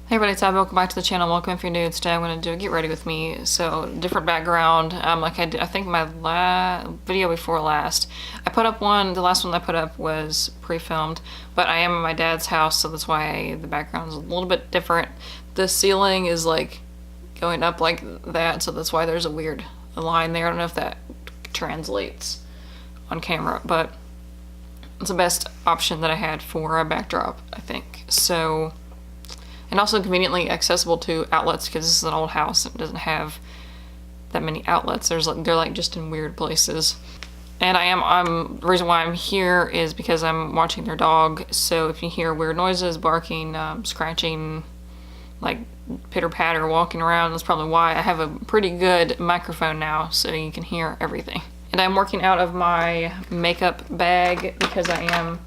Hey everybody, Tab, welcome back to the channel. Welcome if you're new. Today I'm going to do a get ready with me. So, different background. Like I did, I think my video before last, I put up one, the last one I put up was pre-filmed, but I am in my dad's house, so that's why the background is a little bit different. The ceiling is like going up like that, so that's why there's a weird line there. I don't know if that translates on camera, but it's the best option that I had for a backdrop, I think. So, and also conveniently accessible to outlets because this is an old house that doesn't have that many outlets. They're like just in weird places. And the reason why I'm here is because I'm watching their dog. So if you hear weird noises, barking, scratching, like pitter patter walking around, that's probably why. I have a pretty good microphone now so you can hear everything. And I'm working out of my makeup bag because I am,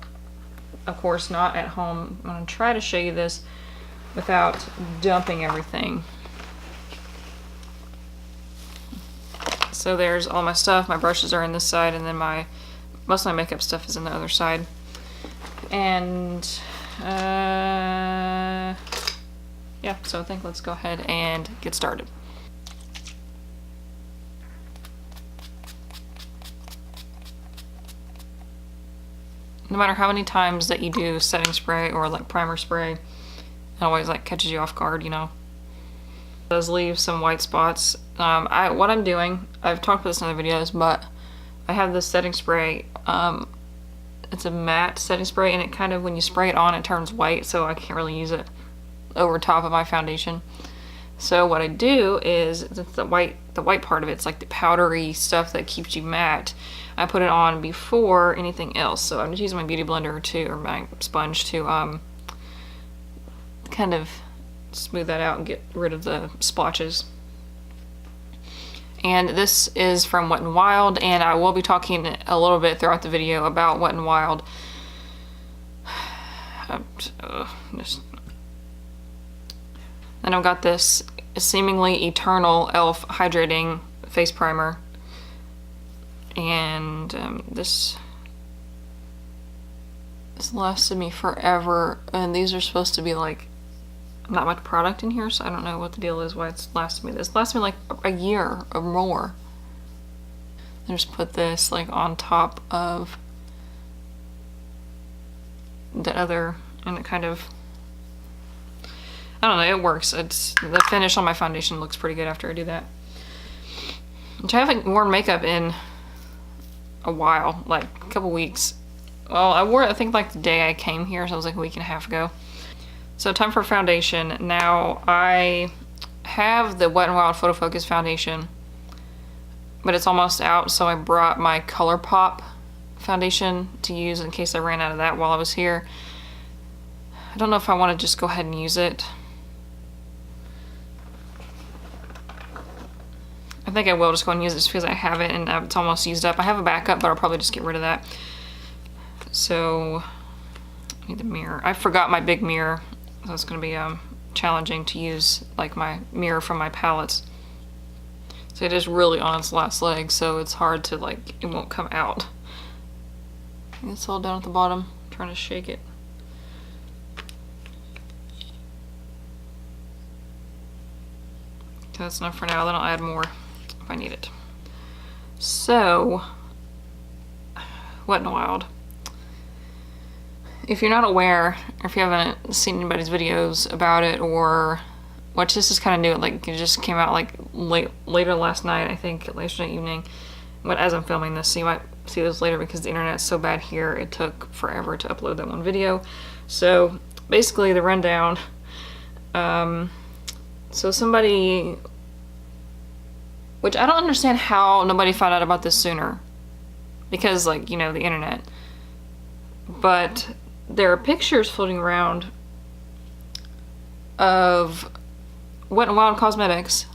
of course, not at home. I'm gonna try to show you this without dumping everything. So there's all my stuff. My brushes are in this side, and then most of my makeup stuff is in the other side. And yeah, so I think let's go ahead and get started. No matter how many times that you do setting spray or like primer spray, it always like catches you off guard, you know. It does leave some white spots. What I'm doing, I've talked about this in other videos, but I have this setting spray. It's a matte setting spray, and it kind of, when you spray it on, it turns white, so I can't really use it over top of my foundation. So what I do is, the white part of it, it's like the powdery stuff that keeps you matte. I put it on before anything else. So I'm just using my beauty blender or my sponge to kind of smooth that out and get rid of the splotches. And this is from Wet n Wild, and I will be talking a little bit throughout the video about Wet n Wild. Then I've got this seemingly eternal e.l.f. hydrating face primer, and this lasted me forever, and these are supposed to be like not much product in here, so I don't know what the deal is, why it's lasted me. This lasted me like a year or more. I just put this like on top of the other, and it kind of, I don't know, it works. The finish on my foundation looks pretty good after I do that. Which I haven't worn makeup in a while, like a couple weeks. Well, I wore it I think like the day I came here, so it was like a week and a half ago. So time for foundation. Now I have the Wet n Wild Photo Focus foundation, but it's almost out, so I brought my ColourPop foundation to use in case I ran out of that while I was here. I don't know if I want to just go ahead and use it. I think I will just go and use it just because I have it and it's almost used up. I have a backup, but I'll probably just get rid of that. So, I need the mirror. I forgot my big mirror, so it's going to be challenging to use like my mirror from my palettes. So it is really on its last leg, so it's hard to like, it won't come out. It's all down at the bottom. I'm trying to shake it. Okay, that's enough for now, then I'll add more if I need it. So, Wet n Wild. If you're not aware, or if you haven't seen anybody's videos about it, or watch, this is kind of new. Like, it just came out like later last night, I think, yesterday evening. But as I'm filming this, so you might see this later because the internet's so bad here, it took forever to upload that one video. So basically, the rundown. So somebody, which I don't understand how nobody found out about this sooner, because like, you know, the internet. But there are pictures floating around of Wet n Wild Cosmetics,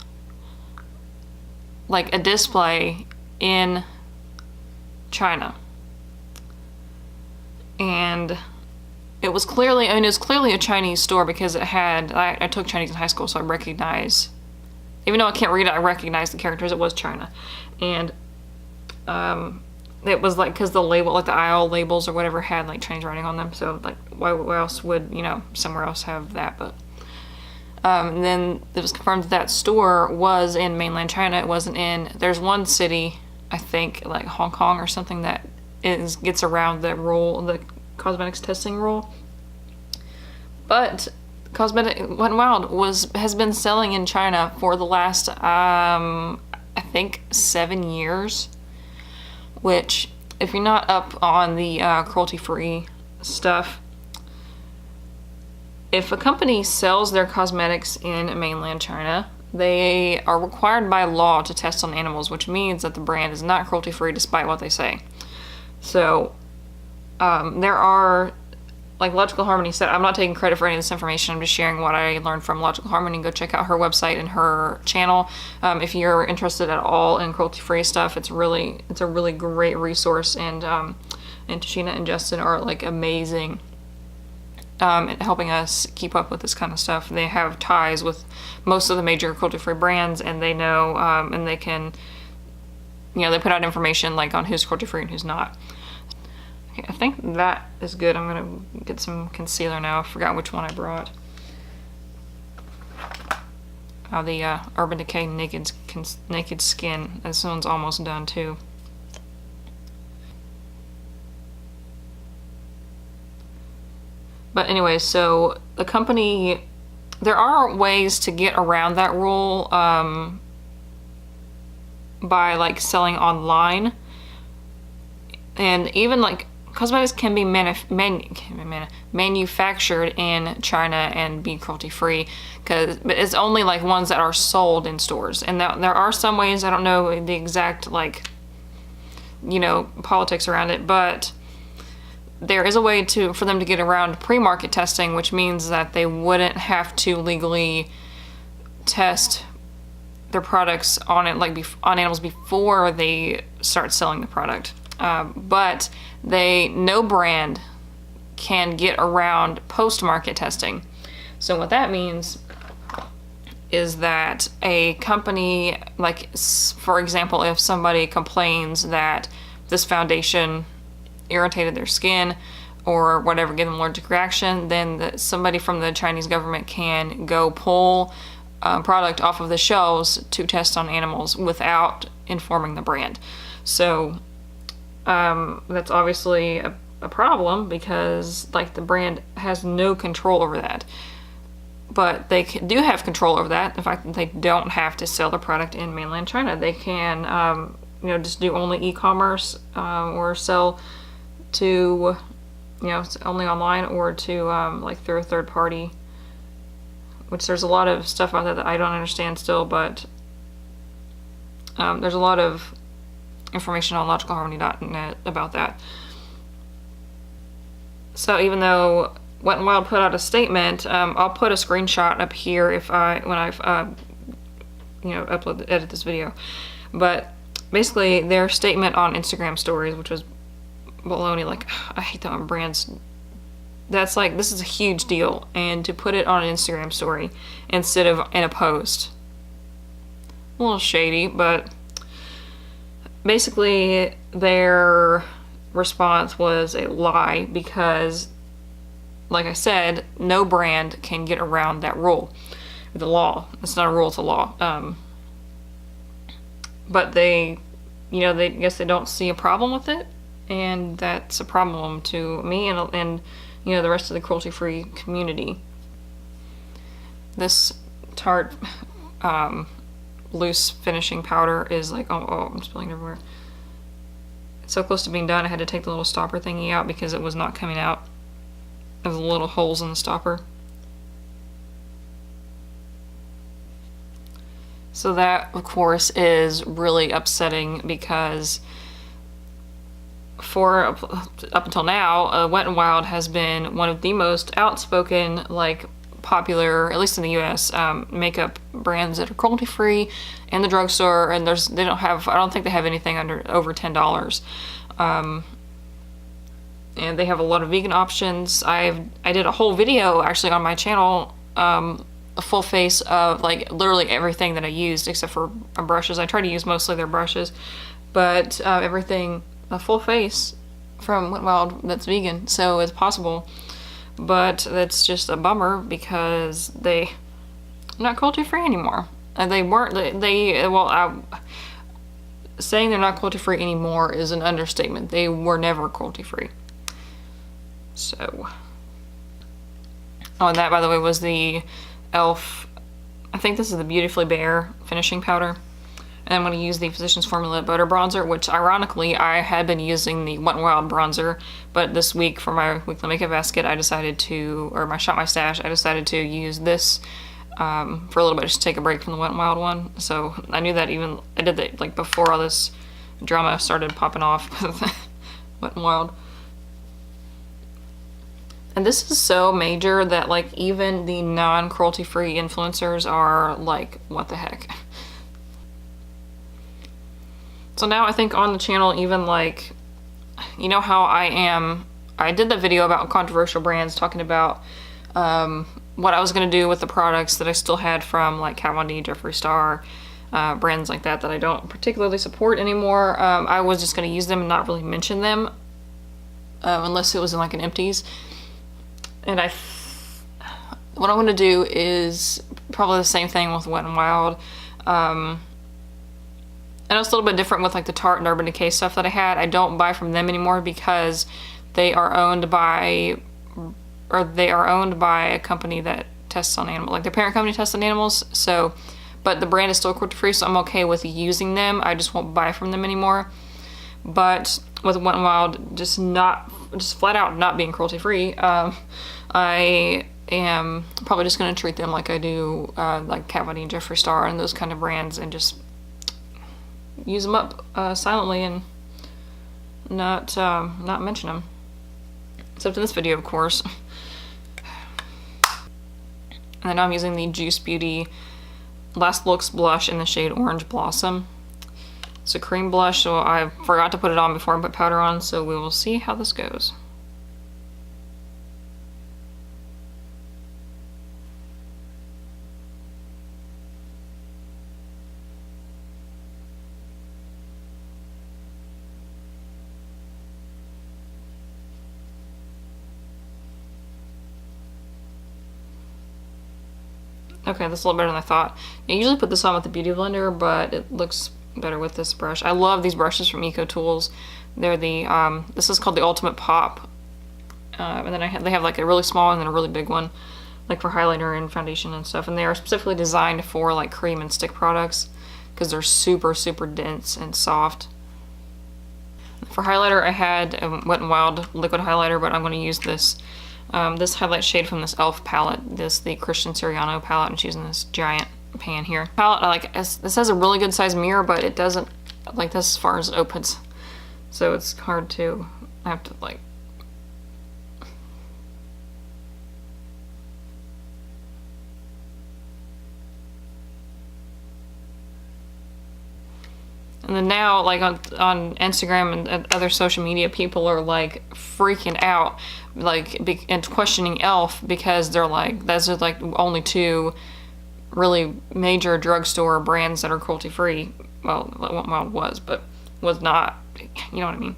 like a display in China. And it was clearly, I mean, it was clearly a Chinese store because it had, I took Chinese in high school, so I recognize, even though I can't read it, I recognize the characters. It was China. And it was like, because the label, like the aisle labels or whatever, had like Chinese writing on them, so like why else would, you know, somewhere else have that? But And then it was confirmed that that store was in mainland China. It wasn't in, there's one city, I think like Hong Kong or something, that gets around the rule, the cosmetics testing rule. But Cosmetic Wet n Wild has been selling in China for the last I think 7 years, which, if you're not up on the cruelty-free stuff, if a company sells their cosmetics in mainland China, they are required by law to test on animals, which means that the brand is not cruelty-free despite what they say. So there are, like Logical Harmony said, I'm not taking credit for any of this information, I'm just sharing what I learned from Logical Harmony. Go check out her website and her channel. If you're interested at all in cruelty-free stuff, it's a really great resource, and Tashina and Justin are like amazing at helping us keep up with this kind of stuff. They have ties with most of the major cruelty-free brands, and they know, and they can, they put out information like on who's cruelty-free and who's not. Okay, I think that is good. I'm gonna get some concealer now. I forgot which one I brought. Oh, the Urban Decay Naked Skin. This one's almost done too. But anyway, so the company, there are ways to get around that rule by like selling online, and even like cosmetics can be manufactured in China and be cruelty-free, but it's only like ones that are sold in stores. And there are some ways, I don't know the exact like politics around it, but there is a way for them to get around pre-market testing, which means that they wouldn't have to legally test their products on on animals before they start selling the product. But no brand can get around post-market testing. So what that means is that a company, like for example, if somebody complains that this foundation irritated their skin or whatever, give them an allergic reaction, then somebody from the Chinese government can go pull product off of the shelves to test on animals without informing the brand. So that's obviously a problem, because like the brand has no control over that. But they do have control over that. In fact, they don't have to sell the product in mainland China. They can just do only e-commerce, or sell to only online, or to like through a third party, which there's a lot of stuff out there that I don't understand still, but there's a lot of information on logicalharmony.net about that. So even though Wet n Wild put out a statement, I'll put a screenshot up here when I've edit this video. But basically their statement on Instagram stories, which was baloney, like I hate that when brands, that's like, this is a huge deal, and to put it on an Instagram story instead of in a post, a little shady. But basically their response was a lie, because like I said, no brand can get around that rule, the law. It's not a rule, it's a law. But they guess they don't see a problem with it, and that's a problem to me and the rest of the cruelty-free community. This Tarte loose finishing powder is like, oh, I'm spilling everywhere. It's so close to being done, I had to take the little stopper thingy out because it was not coming out. There was little holes in the stopper. So that, of course, is really upsetting, because up until now, Wet n Wild has been one of the most outspoken, like popular, at least in the US, makeup brands that are cruelty-free in the drugstore, and I don't think they have anything over $10. And they have a lot of vegan options. I did a whole video actually on my channel, a full face of like literally everything that I used except for brushes. I try to use mostly their brushes, but everything, a full face from Wet n Wild that's vegan, so it's possible. But that's just a bummer, because not cruelty-free anymore. And they weren't, saying they're not cruelty-free anymore is an understatement. They were never cruelty-free. So, oh, and that, by the way, was the e.l.f. I think this is the Beautifully Bare finishing powder. And I'm going to use the Physicians Formula Butter Bronzer, which ironically I had been using the Wet n Wild bronzer, but this week for my weekly makeup basket I decided to, or my Shop My Stash, I decided to use this for a little bit, just to take a break from the Wet n Wild one. So I knew that I did that like before all this drama started popping off with Wet n Wild. And this is so major that like even the non-cruelty-free influencers are like, what the heck? So now I think on the channel, even like, you know how I did the video about controversial brands talking about what I was going to do with the products that I still had from like Kat Von D, Jeffree Star, brands like that I don't particularly support anymore. I was just going to use them and not really mention them unless it was in like an empties. And what I'm going to do is probably the same thing with Wet n Wild. I know it's a little bit different with like the Tarte and Urban Decay stuff that I had. I don't buy from them anymore because they are owned by a company that tests on animals. Like their parent company tests on animals. So, but the brand is still cruelty-free, so I'm okay with using them. I just won't buy from them anymore. But with Wet n Wild, just flat out not being cruelty-free, I am probably just going to treat them like I do like Kat Von D and Jeffree Star and those kind of brands, and just use them up silently and not mention them. Except in this video, of course. And then I'm using the Juice Beauty Last Looks blush in the shade Orange Blossom. It's a cream blush, so I forgot to put it on before I put powder on, so we will see how this goes. Okay, this is a little better than I thought. I usually put this on with the Beauty Blender, but it looks better with this brush. I love these brushes from Eco Tools. They're the, this is called the Ultimate Pop. And then they have like a really small one and a really big one, like for highlighter and foundation and stuff. And they are specifically designed for like cream and stick products because they're super, super dense and soft. For highlighter, I had a Wet n Wild liquid highlighter, but I'm going to use this this highlight shade from this e.l.f. palette, the Christian Siriano palette, and she's in this giant pan here. Palette, this has a really good size mirror, but it doesn't like this as far as it opens, so it's hard to. I have to like. And then now, like on Instagram and other social media, people are like freaking out, like and questioning e.l.f. because they're like, those are like only two really major drugstore brands that are cruelty-free. Well, Wild was, but was not. You know what I mean?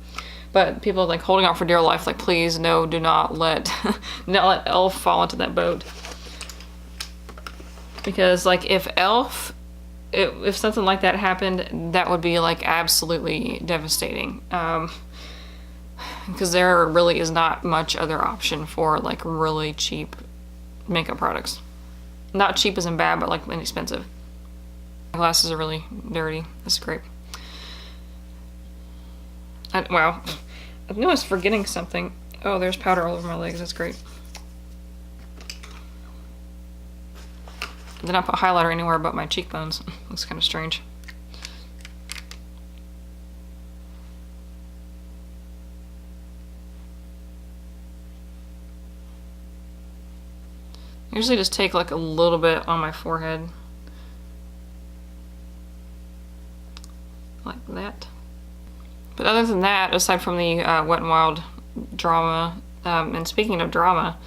But people are like holding out for dear life, like please, no, do not let e.l.f. fall into that boat. Because like if e.l.f. if something like that happened, that would be like absolutely devastating. Because there really is not much other option for like really cheap makeup products. Not cheap as in bad, but like inexpensive. My glasses are really dirty. That's great. Wow. I knew I was forgetting something. Oh, there's powder all over my legs. That's great. Did not put highlighter anywhere but my cheekbones. Looks kind of strange. I usually just take like a little bit on my forehead. Like that. But other than that, aside from the Wet n Wild drama, and speaking of drama,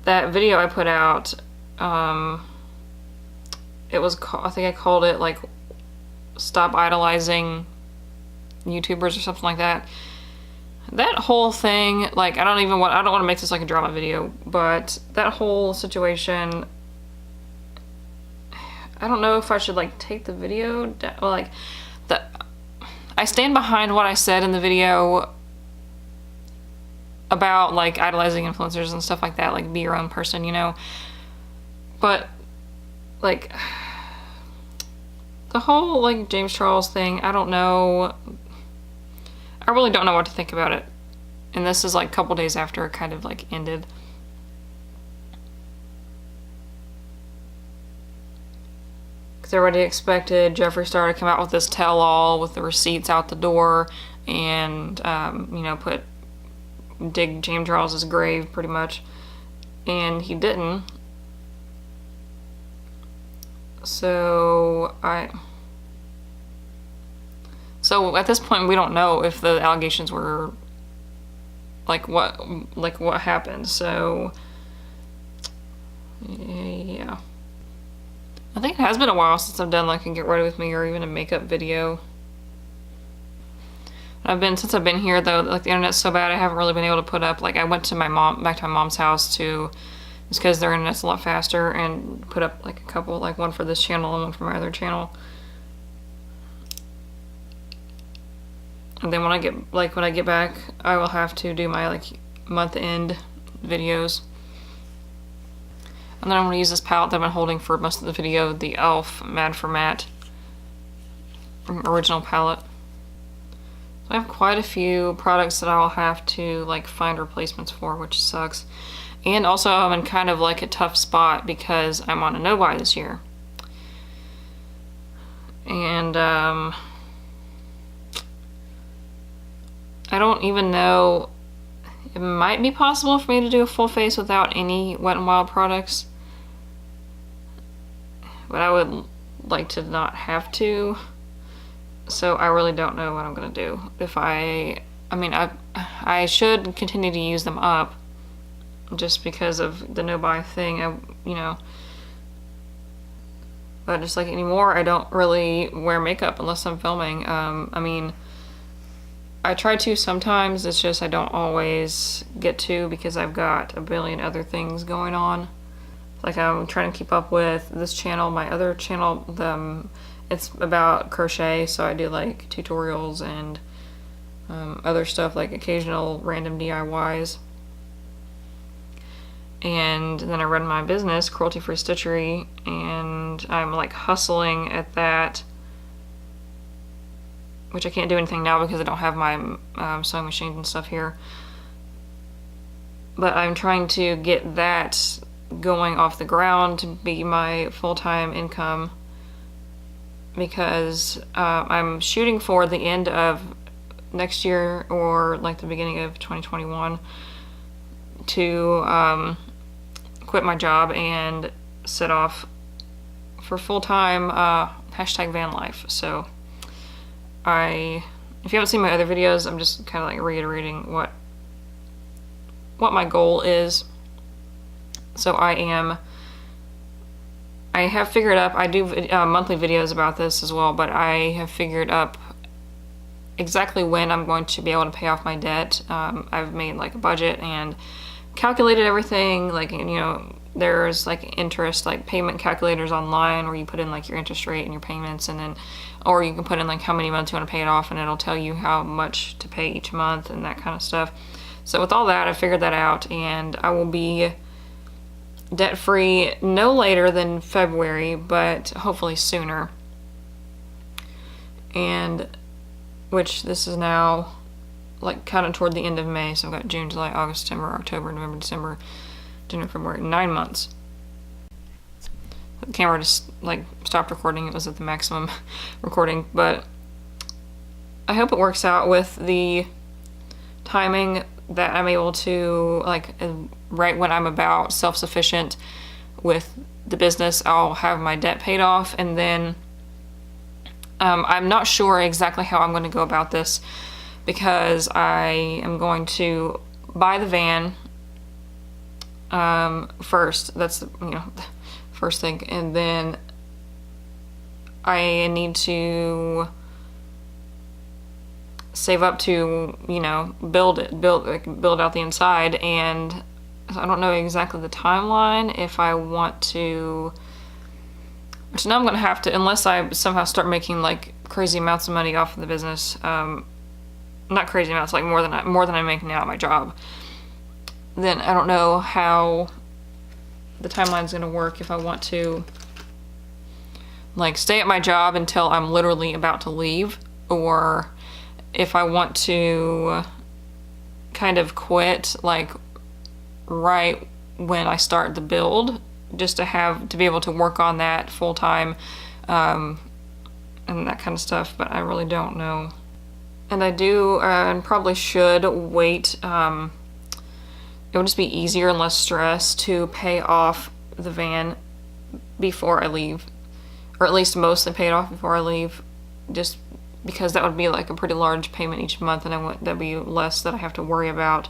that video I put out, it was, I think I called it like Stop Idolizing YouTubers or something like that. That whole thing, like I don't want to make this like a drama video, but that whole situation I don't know if I should like take the video down. Well, like I stand behind what I said in the video about like idolizing influencers and stuff like that, like be your own person, you know. But like the whole like James Charles thing, I don't know. I really don't know what to think about it. And this is like a couple days after it kind of like ended. Because everybody expected Jeffree Star to come out with this tell-all with the receipts out the door and, you know, dig James Charles's grave pretty much. And he didn't. So at this point we don't know if the allegations were like what happened. So yeah, I think it has been a while since I've done like a get ready with me or even a makeup video. Since I've been here though, like the internet's so bad I haven't really been able to put up, like I went to back to my mom's house just because their internet's a lot faster, and put up like a couple, like one for this channel and one for my other channel. And then when I get back, I will have to do my like month end videos. And then I'm going to use this palette that I've been holding for most of the video, the e.l.f. Mad for Matte original palette. So I have quite a few products that I'll have to like find replacements for, which sucks. And also I'm in kind of like a tough spot because I'm on a no-buy this year. And I don't even know, it might be possible for me to do a full face without any Wet n Wild products, but I would like to not have to. So I really don't know what I'm gonna do. I should continue to use them up just because of the no-buy thing, you know. But just like anymore, I don't really wear makeup unless I'm filming. I mean, I try to sometimes, it's just I don't always get to because I've got a billion other things going on. Like I'm trying to keep up with this channel, my other channel, it's about crochet, so I do like tutorials and other stuff, like occasional random DIYs. And then I run my business, Cruelty Free Stitchery, and I'm like hustling at that, which I can't do anything now because I don't have my sewing machines and stuff here. But I'm trying to get that going off the ground to be my full-time income, because I'm shooting for the end of next year or like the beginning of 2021 to quit my job and set off for full-time hashtag van life. So if you haven't seen my other videos, I'm just kind of like reiterating what my goal is. So I have figured up, I do monthly videos about this as well, but I have figured up exactly when I'm going to be able to pay off my debt. I've made like a budget and calculated everything, like, you know, there's like interest, like payment calculators online where you put in like your interest rate and your payments, and then, or you can put in like how many months you want to pay it off and it'll tell you how much to pay each month and that kind of stuff. So with all that, I figured that out, and I will be debt-free no later than February, but hopefully sooner. And which this is now like kind of toward the end of May, so I've got June, July, August, September, October, November, December, January, February, 9 months. The camera just like stopped recording, it was at the maximum recording, but I hope it works out with the timing that I'm able to, like, right when I'm about self-sufficient with the business, I'll have my debt paid off, and then I'm not sure exactly how I'm going to go about this, because I am going to buy the van first. That's the, you know, the first thing, and then I need to save up to, you know, build out the inside, and I don't know exactly the timeline if I want to which now I'm gonna have to, unless I somehow start making like crazy amounts of money off of the business, not crazy amounts, like more than I make now at my job, then I don't know how the timeline's gonna work if I want to like stay at my job until I'm literally about to leave, or if I want to kind of quit like right when I start the build, just to be able to work on that full time, and that kind of stuff. But I really don't know. And I do, and probably should wait. It would just be easier and less stress to pay off the van before I leave, or at least mostly pay it off before I leave, just because that would be like a pretty large payment each month, and that'd be less that I have to worry about.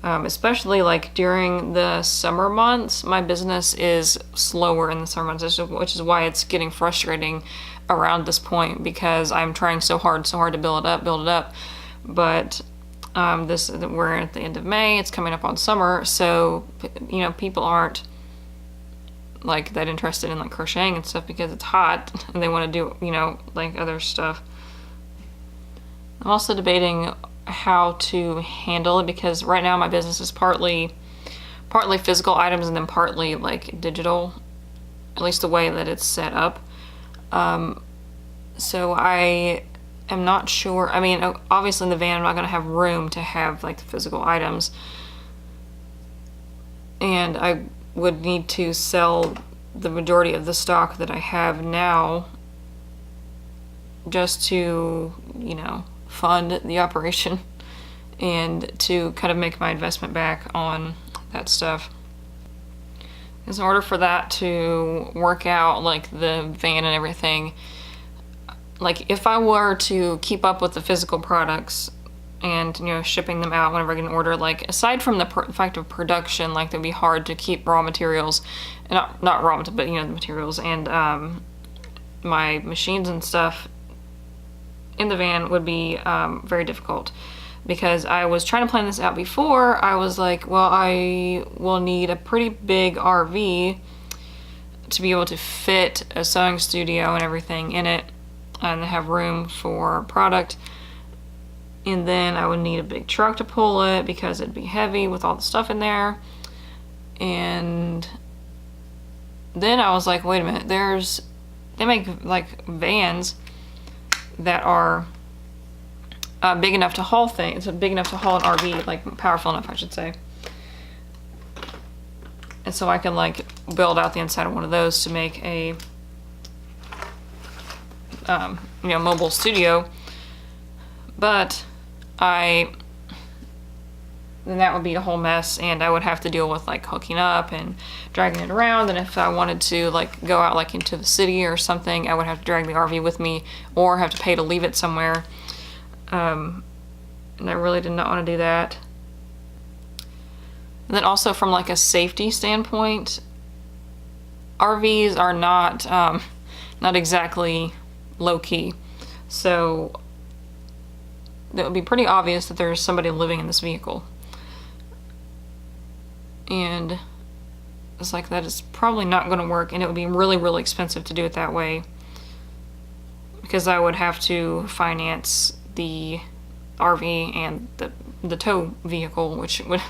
Especially like during the summer months, my business is slower in the summer months, which is why it's getting frustrating around this point, because I'm trying so hard to build it up. But we're at the end of May, it's coming up on summer, so people aren't like that interested in like crocheting and stuff because it's hot and they want to do like other stuff. I'm also debating how to handle it, because right now my business is partly physical items and then partly like digital, at least the way that it's set up. So I am not sure. I mean, obviously in the van I'm not going to have room to have like the physical items, and I would need to sell the majority of the stock that I have now just to fund the operation and to kind of make my investment back on that stuff. Because in order for that to work out, like the van and everything, like if I were to keep up with the physical products and shipping them out whenever I get an order, like aside from the fact of production, like it'd be hard to keep raw materials, and not raw materials, but the materials and my machines and stuff in the van would be very difficult, because I was trying to plan this out before. I was like, well, I will need a pretty big RV to be able to fit a sewing studio and everything in it and have room for product, and then I would need a big truck to pull it because it'd be heavy with all the stuff in there. And then I was like, wait a minute, they make like vans that are big enough to haul things. It's big enough to haul an RV, like powerful enough, I should say. And so I can like build out the inside of one of those to make a mobile studio. But then that would be a whole mess, and I would have to deal with like hooking up and dragging it around. And if I wanted to like go out like into the city or something, I would have to drag the RV with me or have to pay to leave it somewhere. And I really did not want to do that. And then also from like a safety standpoint, RVs are not exactly low key. So it would be pretty obvious that there's somebody living in this vehicle. And it's like, that is probably not going to work, and it would be really, really expensive to do it that way, because I would have to finance the RV and the tow vehicle, which would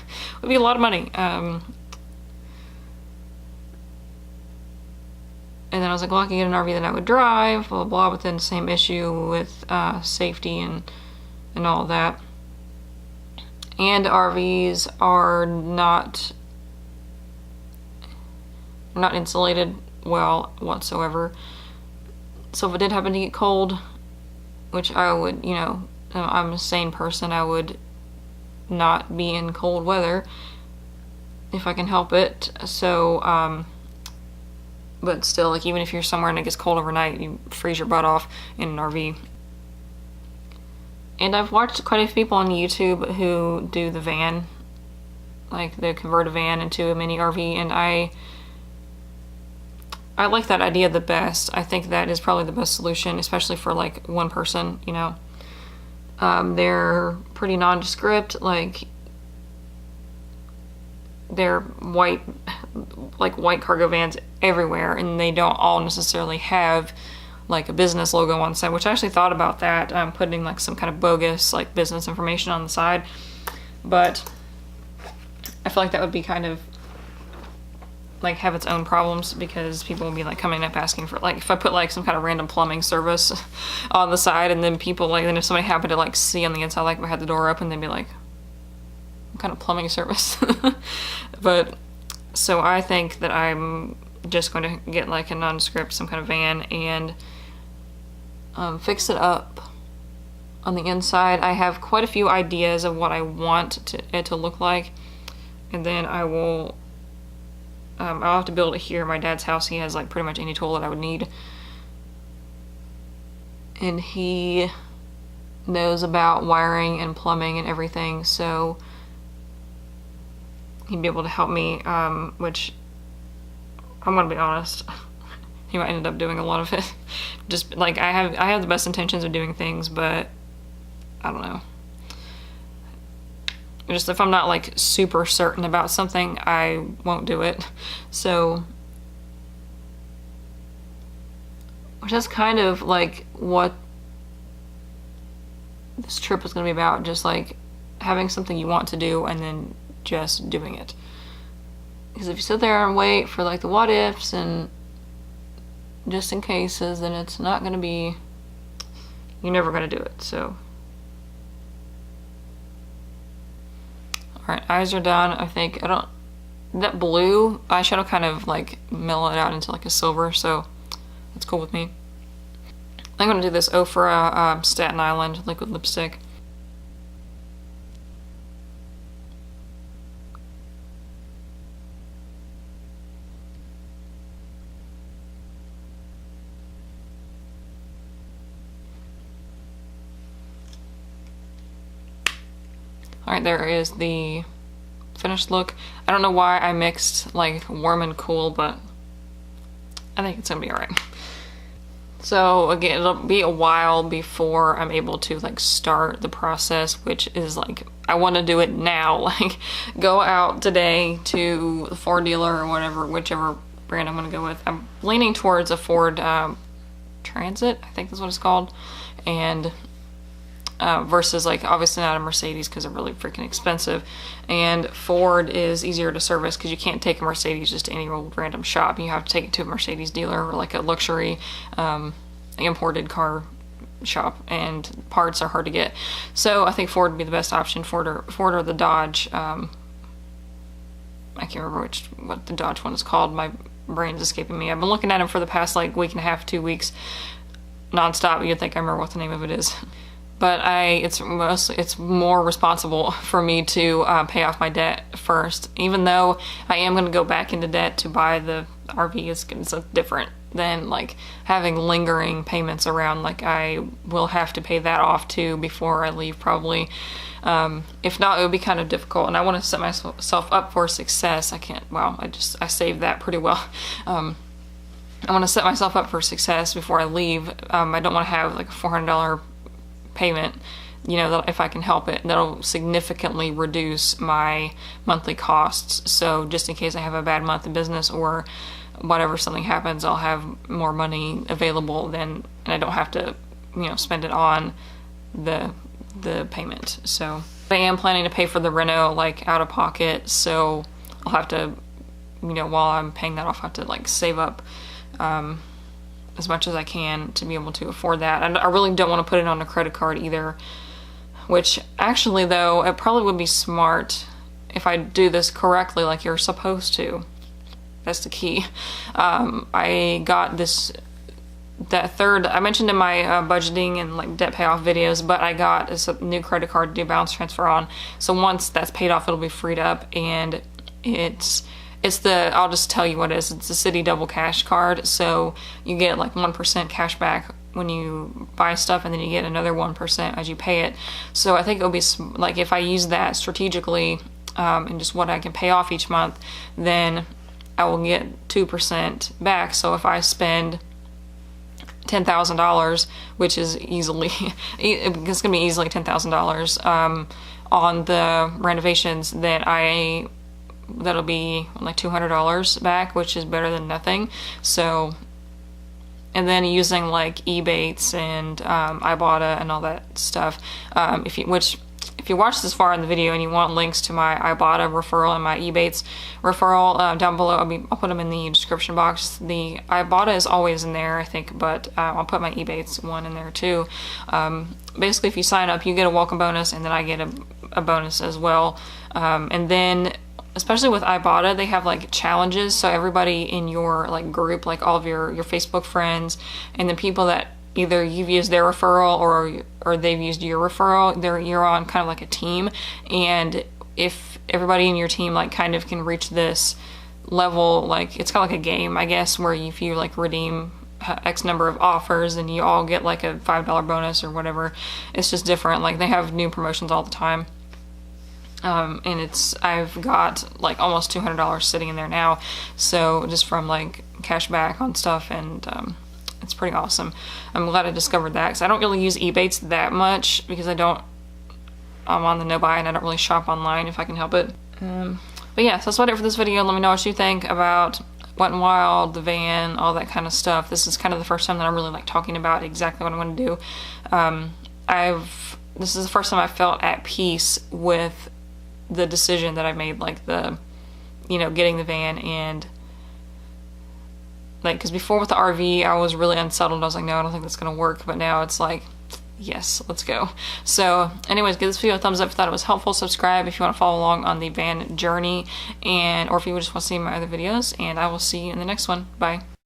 be a lot of money. And then I was like, well, I can get an RV that I would drive, blah, blah, but then the same issue with safety and all that. And RVs are not insulated well whatsoever. So if it did happen to get cold, which I would, I'm a sane person, I would not be in cold weather if I can help it. So, but still, like, even if you're somewhere and it gets cold overnight, you freeze your butt off in an RV. And I've watched quite a few people on YouTube who do the van, like they convert a van into a mini RV, and I like that idea the best. I think that is probably the best solution, especially for like one person, They're pretty nondescript, like they're white, like white cargo vans everywhere, and they don't all necessarily have like a business logo on the side, which I actually thought about that, putting like some kind of bogus like business information on the side, but I feel like that would be kind of like have its own problems, because people will be like coming up asking for, like, if I put like some kind of random plumbing service on the side, and then people like, then if somebody happened to like see on the inside, like if I had the door open, they'd be like, what kind of plumbing service? But so I think that I'm just going to get like a nondescript, some kind of van, and fix it up on the inside. I have quite a few ideas of what I want it to look like, and then I will I'll have to build it here. My dad's house, he has like pretty much any tool that I would need, and he knows about wiring and plumbing and everything, so he'd be able to help me, which I'm gonna be honest, he might end up doing a lot of it. Just like I have the best intentions of doing things, but I don't know. Just if I'm not like super certain about something, I won't do it. So, which is kind of like what this trip is going to be about, just like having something you want to do and then just doing it. Because if you sit there and wait for like the what ifs and just in cases, then it's not going to be, you're never going to do it. So, alright, eyes are done. I think, that blue eyeshadow kind of like mellow it out into like a silver, so that's cool with me. I'm going to do this Ofra Staten Island liquid lipstick. Alright, there is the finished look. I don't know why I mixed like warm and cool, but I think it's gonna be alright. So again, it'll be a while before I'm able to like start the process, which is like, I want to do it now. Like, go out today to the Ford dealer or whatever, whichever brand I'm gonna go with. I'm leaning towards a Ford Transit, I think that's what it's called, and versus like obviously not a Mercedes, because they're really freaking expensive, and Ford is easier to service because you can't take a Mercedes just to any old random shop. You have to take it to a Mercedes dealer or like a luxury imported car shop, and parts are hard to get. So I think Ford would be the best option. Ford or the Dodge. I can't remember what the Dodge one is called. My brain's escaping me. I've been looking at them for the past like week and a half, 2 weeks, nonstop. You'd think I remember what the name of it is. But it's more responsible for me to pay off my debt first. Even though I am going to go back into debt to buy the RV, it's different than like having lingering payments around. Like, I will have to pay that off too before I leave probably. If not, it would be kind of difficult, and I want to set myself up for success. I saved that pretty well. I want to set myself up for success before I leave. I don't want to have like a $400 payment, you know, that if I can help it, that'll significantly reduce my monthly costs. So just in case I have a bad month in business or whatever, something happens, I'll have more money available then, and I don't have to, you know, spend it on the payment. So I am planning to pay for the reno like out of pocket, so I'll have to, you know, while I'm paying that off, I have to like save up as much as I can to be able to afford that. And I really don't want to put it on a credit card either, which actually though, it probably would be smart if I do this correctly like you're supposed to. That's the key. I got that third, I mentioned in my budgeting and like debt payoff videos, but I got a new credit card to do balance transfer on. So once that's paid off, it'll be freed up, and I'll just tell you what it is. It's a Citi Double Cash card, so you get like 1% cash back when you buy stuff, and then you get another 1% as you pay it. So I think it would be like, if I use that strategically and just what I can pay off each month, then I will get 2% back. So if I spend $10,000, which is easily, it's gonna be easily $10,000 on the renovations, then I that'll be like $200 back, which is better than nothing. So, and then using like Ebates and Ibotta and all that stuff. If you watch this far in the video and you want links to my Ibotta referral and my Ebates referral down below, I'll put them in the description box. The Ibotta is always in there, I think, but I'll put my Ebates one in there too. Basically, if you sign up, you get a welcome bonus, and then I get a bonus as well. And then, especially with Ibotta, they have like challenges, so everybody in your like group, like all of your Facebook friends, and the people that either you've used their referral or they've used your referral, you're on kind of like a team. And if everybody in your team like kind of can reach this level, like it's kind of like a game, I guess, where if you like redeem X number of offers and you all get like a $5 bonus or whatever. It's just different. Like they have new promotions all the time. And I've got like almost $200 sitting in there now. So just from like cash back on stuff, and it's pretty awesome. I'm glad I discovered that, because I don't really use Ebates that much because I'm on the no buy and I don't really shop online if I can help it. But yeah, so that's about it for this video. Let me know what you think about Wet n Wild, the van, all that kind of stuff. This is kind of the first time that I'm really like talking about exactly what I'm going to do. This is the first time I felt at peace with the decision that I made, like getting the van, and like, because before with the RV I was really unsettled. I was like, no, I don't think that's gonna work, but now it's like, yes, let's go. So anyways, give this video a thumbs up if you thought it was helpful. Subscribe if you want to follow along on the van journey, or if you just want to see my other videos, and I will see you in the next one. Bye.